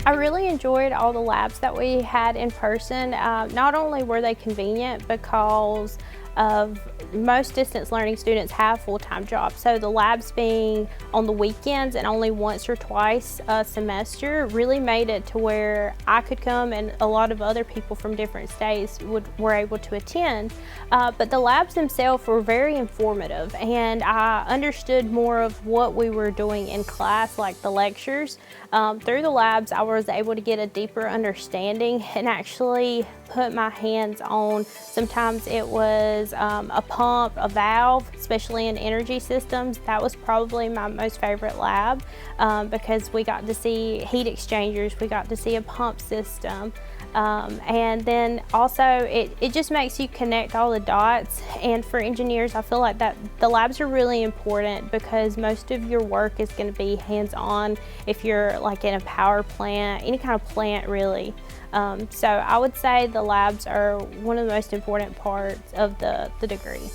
I really enjoyed all the labs that we had in person. Not only were they convenient because of most distance learning students have full-time jobs, so the labs being on the weekends and only once or twice a semester really made it to where I could come and a lot of other people from different states were able to attend. But the labs themselves were very informative, and I understood more of what we were doing in class, like the lectures. Through the labs, I was able to get a deeper understanding and actually put my hands on, sometimes it was a pump, a valve, especially in energy systems. That was probably my most favorite lab because we got to see heat exchangers, we got to see a pump system. And then also it just makes you connect all the dots. And for engineers, I feel like that the labs are really important because most of your work is going to be hands-on if you're like in a power plant, any kind of plant really. So I would say the labs are one of the most important parts of the degree.